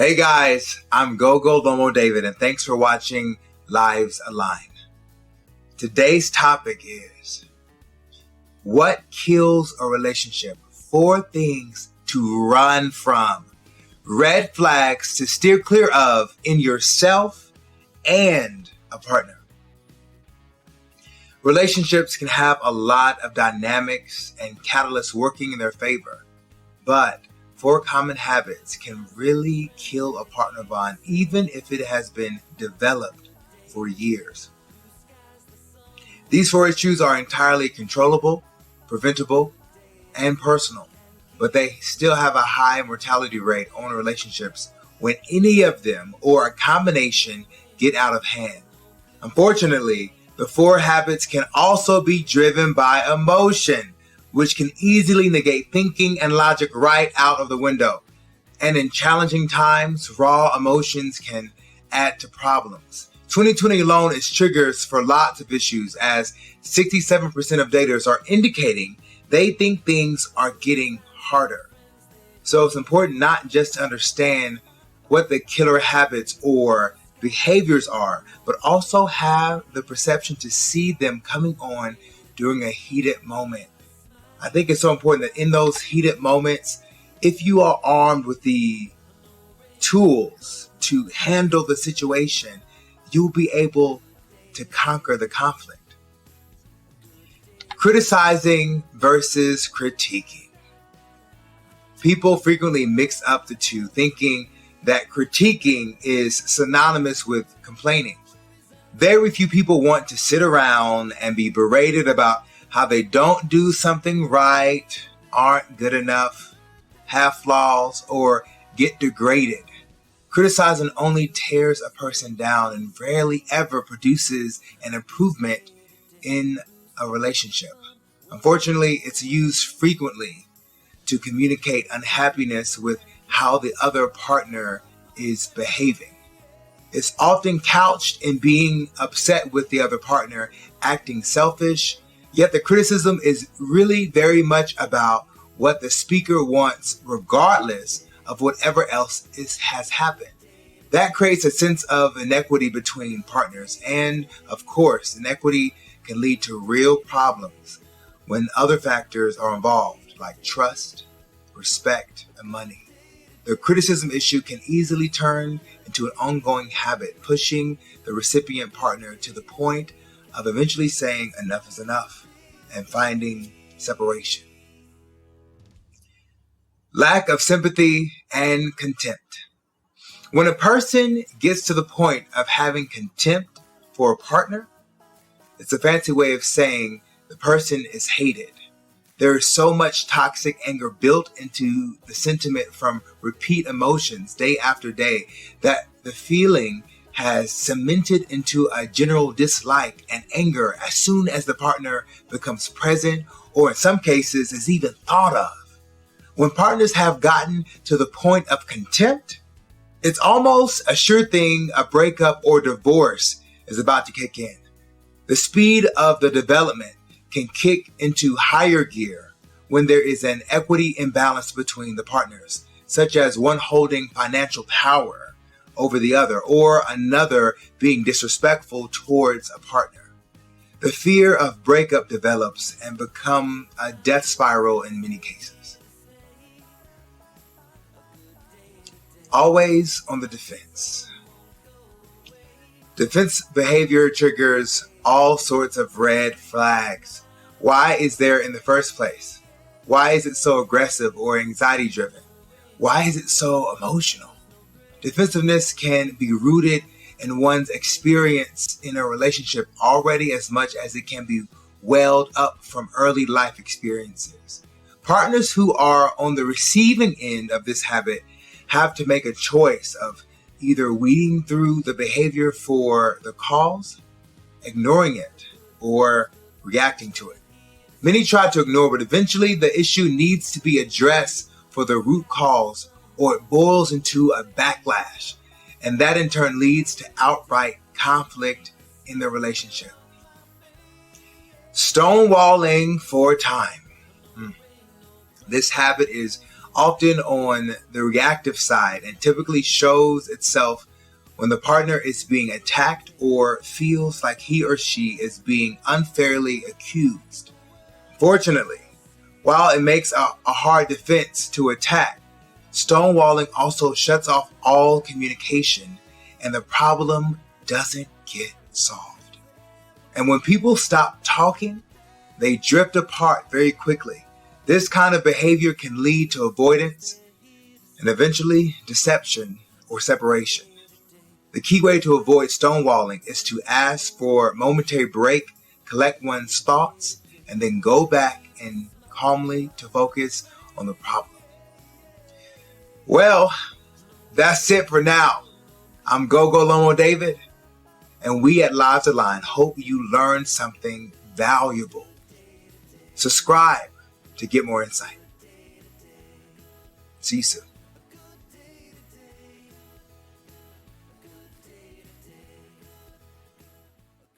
Hey guys, I'm Gogo Lomo David, and thanks for watching LivesAlign. Today's topic is what kills a relationship? 4 things to run from. Red flags to steer clear of in yourself and a partner. Relationships can have a lot of dynamics and catalysts working in their favor, but 4 common habits can really kill a partner bond, even if it has been developed for years. These 4 issues are entirely controllable, preventable, and personal, but they still have a high mortality rate on relationships when any of them or a combination get out of hand. Unfortunately, the 4 habits can also be driven by emotion, which can easily negate thinking and logic right out of the window. And in challenging times, raw emotions can add to problems. 2020 alone is triggers for lots of issues, as 67% of daters are indicating they think things are getting harder. So it's important not just to understand what the killer habits or behaviors are, but also have the perception to see them coming on during a heated moment. I think it's so important that in those heated moments, if you are armed with the tools to handle the situation, you'll be able to conquer the conflict. Criticizing versus critiquing. People frequently mix up the two, thinking that critiquing is synonymous with complaining. Very few people want to sit around and be berated about how they don't do something right, aren't good enough, have flaws, or get degraded. Criticizing only tears a person down and rarely ever produces an improvement in a relationship. Unfortunately, it's used frequently to communicate unhappiness with how the other partner is behaving. It's often couched in being upset with the other partner, acting selfish, yet the criticism is really very much about what the speaker wants, regardless of whatever else has happened. That creates a sense of inequity between partners, and of course, inequity can lead to real problems when other factors are involved, like trust, respect, and money. The criticism issue can easily turn into an ongoing habit, pushing the recipient partner to the point of eventually saying enough is enough and finding separation. Lack of sympathy and contempt. When a person gets to the point of having contempt for a partner, it's a fancy way of saying the person is hated. There is so much toxic anger built into the sentiment from repeat emotions day after day that the feeling has cemented into a general dislike and anger as soon as the partner becomes present, or in some cases is even thought of. When partners have gotten to the point of contempt, it's almost a sure thing a breakup or divorce is about to kick in. The speed of the development can kick into higher gear when there is an equity imbalance between the partners, such as one holding financial power over the other, or another being disrespectful towards a partner. The fear of breakup develops and become a death spiral in many cases. Always on the defense. Defense behavior triggers all sorts of red flags. Why is there in the first place? Why is it so aggressive or anxiety driven? Why is it so emotional? Defensiveness can be rooted in one's experience in a relationship already as much as it can be welled up from early life experiences. Partners who are on the receiving end of this habit have to make a choice of either weeding through the behavior for the cause, ignoring it, or reacting to it. Many try to ignore, but eventually the issue needs to be addressed for the root cause, or it boils into a backlash, and that in turn leads to outright conflict in the relationship. Stonewalling for time. This habit is often on the reactive side, and typically shows itself when the partner is being attacked or feels like he or she is being unfairly accused. Fortunately, while it makes a hard defense to attack, stonewalling also shuts off all communication and the problem doesn't get solved. And when people stop talking, they drift apart very quickly. This kind of behavior can lead to avoidance and eventually deception or separation. The key way to avoid stonewalling is to ask for a momentary break, collect one's thoughts, and then go back and calmly to focus on the problem. Well, that's it for now. I'm Go-Go Lomo David, and we at LivesAlign hope you learned something valuable. Subscribe to get more insight. See you soon.